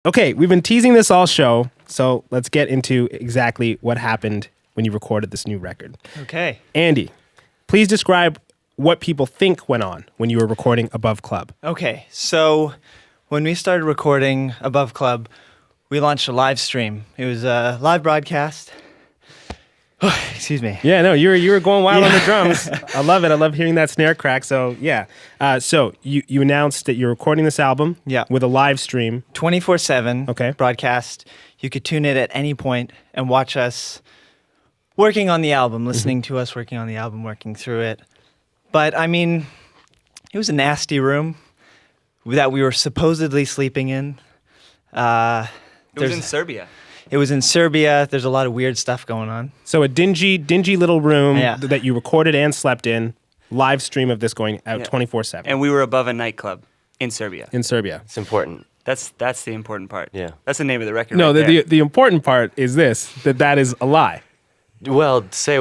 Okay, we've been teasing this all show, so let's get into exactly what happened when you recorded this new record. Okay. Andy, please describe what people think went on when you were recording Above Club. Okay, so when we started recording Above Club, we launched a live stream. It was a live broadcast. Excuse me. Yeah, no, you were going wild on the drums. I love it. I love hearing that snare crack. So yeah, so you announced that you're recording this album with a live stream. 24/7 broadcast. You could tune in at any point and watch us working on the album, listening to us working on the album, working through it. But I mean, it was a nasty room that we were supposedly sleeping in. It was in Serbia. It was in Serbia. There's a lot of weird stuff going on. So a dingy little room that you recorded and slept in. Live stream of this going out 24/7. And we were above a nightclub in Serbia. In Serbia. It's important. That's the important part. Yeah. That's the name of the record. No, right there. the important part is that is a lie. Well, say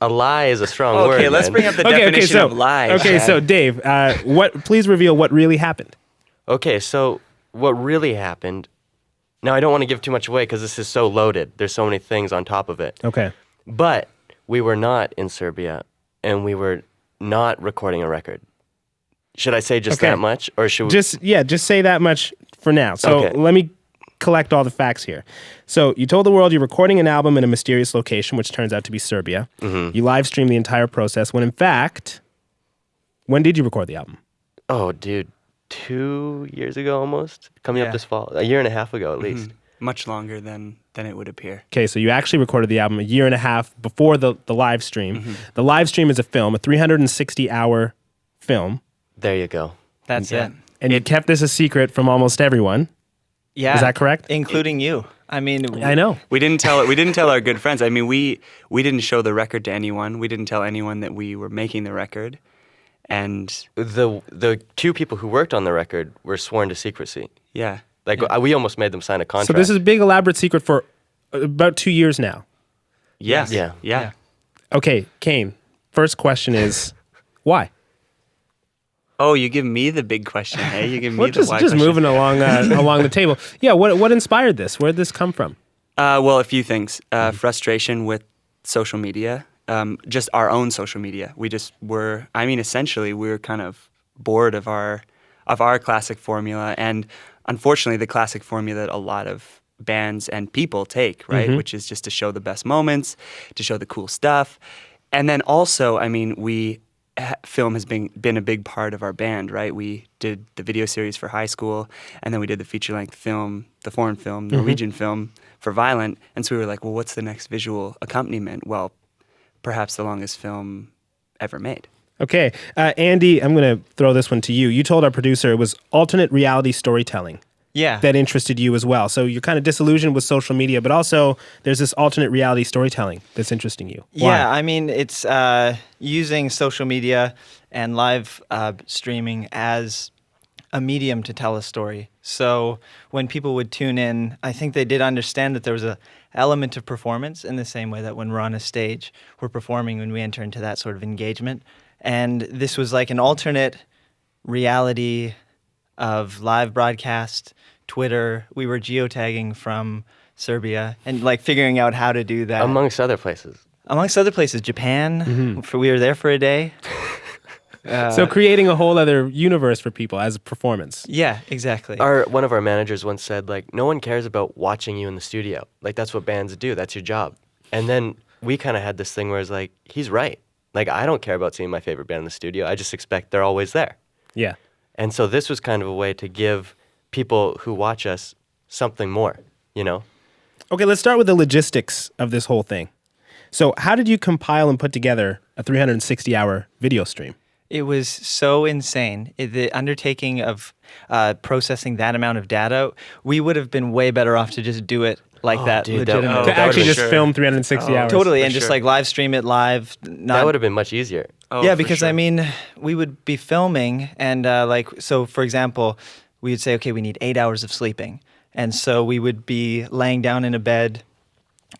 a lie is a strong word. Okay, let's bring up the definition of lie. Okay, Shad. so Dave, please reveal what really happened. Okay, so what really happened. Now, I don't want to give too much away because this is so loaded. There's so many things on top of it. Okay. But we were not in Serbia, and we were not recording a record. Should I say just that much, or should we? Just say that much for now. So let me collect all the facts here. So you told the world you're recording an album in a mysterious location, which turns out to be Serbia. Mm-hmm. You live streamed the entire process. When in fact, when did you record the album? Oh, dude. 2 years ago almost, coming up this fall, a year and a half ago at least. Much longer than it would appear. Okay, so you actually recorded the album a year and a half before the live stream. Mm-hmm. The live stream is a film, a 360-hour film. There you go. That's it. And you kept this a secret from almost everyone. Yeah. Is that correct? Including you. I mean, I know. We didn't tell our good friends. I mean, we didn't show the record to anyone. We didn't tell anyone that we were making the record. And the two people who worked on the record were sworn to secrecy. Yeah. We almost made them sign a contract. So this is a big elaborate secret for about 2 years now. Yes. Yeah. Okay, Kane, first question is, why? Oh, you give me the big question, hey? You give me the why just question. moving along along the table. Yeah, what inspired this? Where did this come from? Well, a few things. Frustration with social media. Just our own social media. We just were, essentially we were kind of bored of our classic formula, and unfortunately the classic formula that a lot of bands and people take, right? Which is just to show the best moments, to show the cool stuff. And then also, film has been a big part of our band, right? We did the video series for high school, and then we did the feature-length film, the foreign film, Norwegian film for Violent, and so we were like, well, what's the next visual accompaniment? Well, perhaps the longest film ever made. Okay, Andy, I'm going to throw this one to you. You told our producer it was alternate reality storytelling. Yeah. That interested you as well. So you're kind of disillusioned with social media, but also there's this alternate reality storytelling that's interesting you. Why? Yeah, it's using social media and live streaming as a medium to tell a story. So when people would tune in, I think they did understand that there was a element of performance in the same way that when we're on a stage, we're performing when we enter into that sort of engagement. And this was like an alternate reality of live broadcast, Twitter. We were geotagging from Serbia and figuring out how to do that. Amongst other places. Amongst other places, Japan. We were there for a day. So creating a whole other universe for people as a performance. Yeah, exactly. One of our managers once said, no one cares about watching you in the studio. That's what bands do. That's your job. And then we kind of had this thing where it's he's right. I don't care about seeing my favorite band in the studio. I just expect they're always there. Yeah. And so this was kind of a way to give people who watch us something more, Okay, let's start with the logistics of this whole thing. So how did you compile and put together a 360-hour video stream? It was so insane. The undertaking of processing that amount of data, we would have been way better off to just do it like that. Dude, legitimately. To actually just film 360 hours. Totally, and just live stream it live. That would have been much easier. Yeah, because we would be filming and so for example, we would say, okay, we need 8 hours of sleeping. And so we would be laying down in a bed,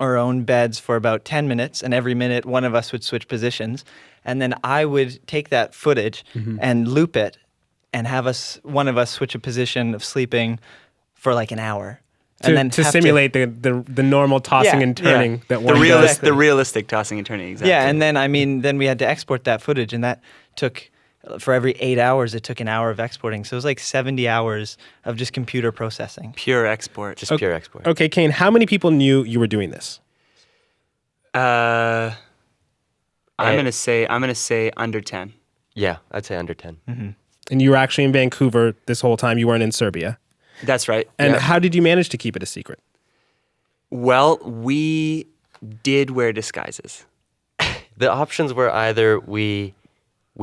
our own beds for about 10 minutes, and every minute one of us would switch positions. And then I would take that footage and loop it and have one of us switch a position of sleeping for like an hour. To, And then to have simulate the normal tossing Yeah, and turning yeah. that The one does. the realistic tossing and turning. Exactly. Yeah, and then then we had to export that footage, and that took, for every 8 hours, it took an hour of exporting. So it was like 70 hours of just computer processing. Pure export. Just pure export. Okay, Kane, how many people knew you were doing this? I'm gonna say under 10. Yeah, I'd say under 10. And you were actually in Vancouver this whole time. You weren't in Serbia. That's right. And yeah. how did you manage to keep it a secret? Well, we did wear disguises. The options were either we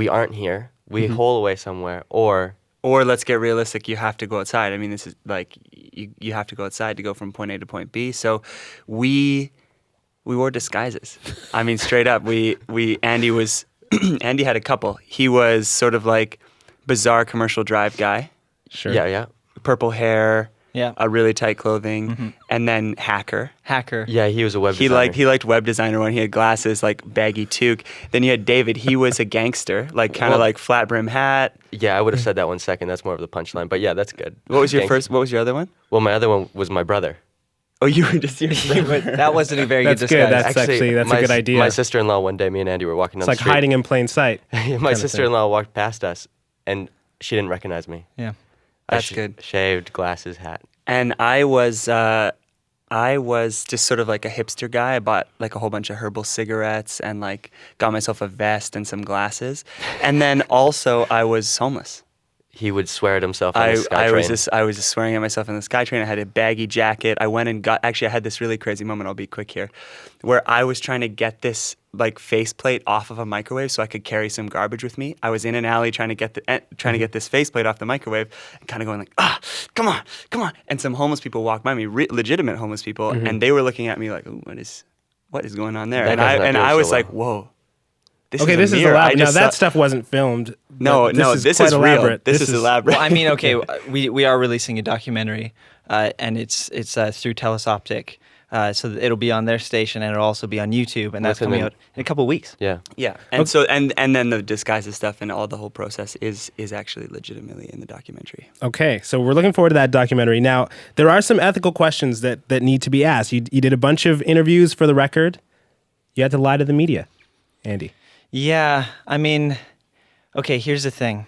aren't here, we hole away somewhere, or let's get realistic, you have to go outside. I mean, this is like, you have to go outside to go from point A to point B. So we wore disguises. I mean, straight up, Andy had a couple. He was sort of like bizarre commercial drive guy. Sure. yeah. Purple hair, Yeah. a really tight clothing, and then hacker. Hacker. Yeah, he was a web He designer. liked web designer when he had glasses, like baggy toque. Then you had David. He was a gangster, like kind of Well- like flat brim hat. Yeah, I would have said that one second. That's more of the punchline. But yeah, that's good. What was your Gangster. first? What was your other one? Well, my other one was my brother. Oh, you were just your That wasn't a very That's good good. disguise. That's actually a good idea. My sister-in-law one day, me and Andy were walking It's down like the street. hiding in plain sight. My sister-in-law walked past us, and she didn't recognize me. Yeah. That's good. Shaved, glasses, hat. And I was just sort of like a hipster guy. I bought like a whole bunch of herbal cigarettes and like got myself a vest and some glasses. And then also I was homeless. He would swear at himself on the I was SkyTrain. just swearing at myself in the SkyTrain. I had a baggy jacket. I went and I had this really crazy moment. I'll be quick here, where I was trying to get this like faceplate off of a microwave so I could carry some garbage with me. I was in an alley trying to get this faceplate off the microwave, and kind of going like, come on. And some homeless people walked by me, legitimate homeless people, and they were looking at me like, ooh, what is going on there? That guy's not doing I so was well. like, whoa. This This is mirror. elaborate. Now, that saw- stuff wasn't filmed. No, this quite is real. elaborate. This is elaborate. Well, I mean, okay, we are releasing a documentary, and it's through Telesoptic, so that it'll be on their station, and it'll also be on YouTube, and that's What's the coming name? out in a couple of weeks. Yeah. Yeah, and so and then the disguises stuff and all the whole process is actually legitimately in the documentary. Okay, so we're looking forward to that documentary. Now, there are some ethical questions that need to be asked. You did a bunch of interviews for the record. You had to lie to the media, Andy. Yeah, I mean, okay, here's the thing.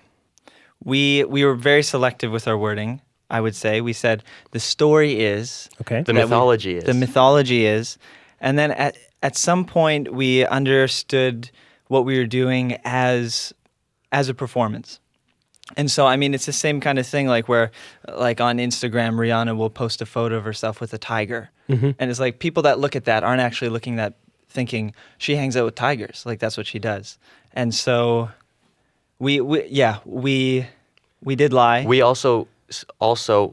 We were very selective with our wording, I would say. We said the story is... Okay. The that mythology is. The mythology is. And then at some point, we understood what we were doing as a performance. And so, I mean, it's the same kind of thing, like where, like on Instagram, Rihanna will post a photo of herself with a tiger. And it's like people that look at that aren't actually looking at thinking she hangs out with tigers. Like that's what she does. And so we did lie. We also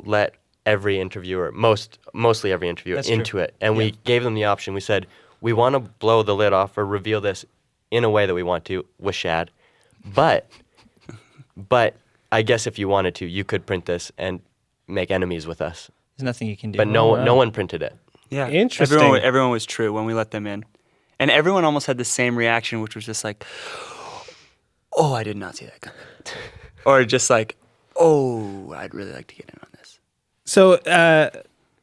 let every interviewer, mostly every interviewer, That's into true. it. And we gave them the option. We said, we want to blow the lid off or reveal this in a way that we want to with Shad. But I guess if you wanted to, you could print this and make enemies with us. There's nothing you can do. But no one printed it. Yeah, Interesting. Everyone was true when we let them in, and everyone almost had the same reaction, which was just like, "Oh, I did not see that coming," or just like, "Oh, I'd really like to get in on this." So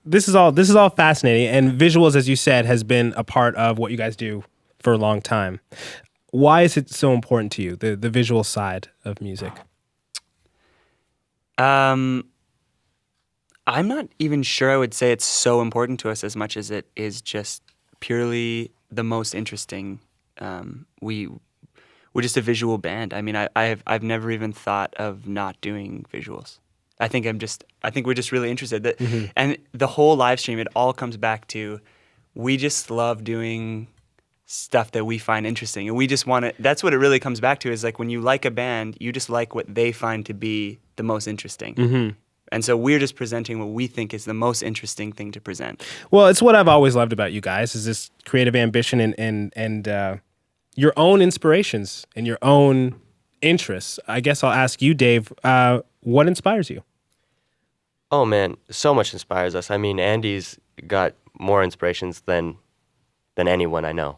this is all fascinating, and visuals, as you said, has been a part of what you guys do for a long time. Why is it so important to you, the visual side of music? I'm not even sure I would say it's so important to us as much as it is just purely the most interesting. We're just a visual band. I mean, I've never even thought of not doing visuals. I think we're just really interested. And the whole live stream, it all comes back to, we just love doing stuff that we find interesting, and we just want to. That's what it really comes back to. Is like when you like a band, you just like what they find to be the most interesting. And so we're just presenting what we think is the most interesting thing to present. Well, it's what I've always loved about you guys, is this creative ambition and your own inspirations and your own interests. I guess I'll ask you, Dave, what inspires you? Oh man, so much inspires us. I mean, Andy's got more inspirations than anyone I know.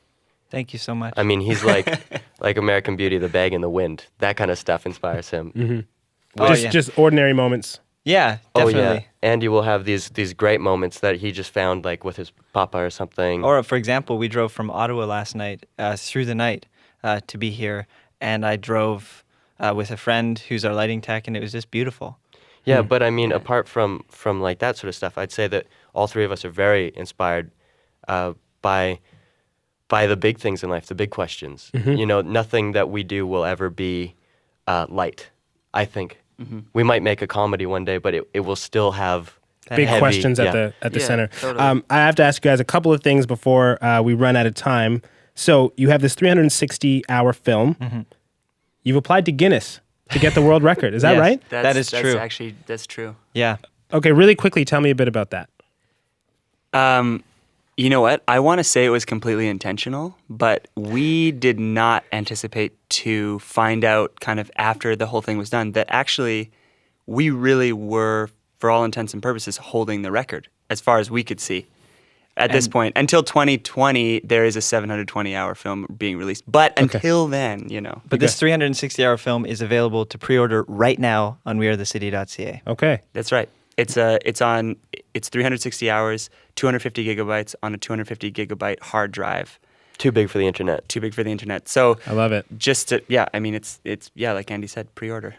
Thank you so much. I mean, he's like American Beauty, the bag in the wind. That kind of stuff inspires him. Oh, Just ordinary moments. Yeah, Oh definitely. yeah, Andy will have these great moments that he just found like with his papa or something. Or, for example, we drove from Ottawa last night through the night to be here, and I drove with a friend who's our lighting tech, and it was just beautiful. Yeah, but I mean, apart from like that sort of stuff, I'd say that all three of us are very inspired by the big things in life, the big questions. You know, nothing that we do will ever be light. I think we might make a comedy one day, but it will still have Big heavy, questions at yeah. the Yeah, center. totally. I have to ask you guys a couple of things before we run out of time. So you have this 360-hour film. You've applied to Guinness to get the world record. Is that Yes. right? That is true. That's true. Yeah. Okay, really quickly, tell me a bit about that. You know what? I want to say it was completely intentional, but we did not anticipate to find out kind of after the whole thing was done that actually we really were, for all intents and purposes, holding the record as far as we could see. At this point, until 2020, there is a 720-hour film being released. But until then, you know. But this 360-hour film is available to pre-order right now on wearethecity.ca. Okay. That's right. It's 360 hours, 250 gigabytes on a 250 gigabyte hard drive. Too big for the internet. Too big for the internet. So I love it. just to, yeah, I mean, it's like Andy said, pre-order.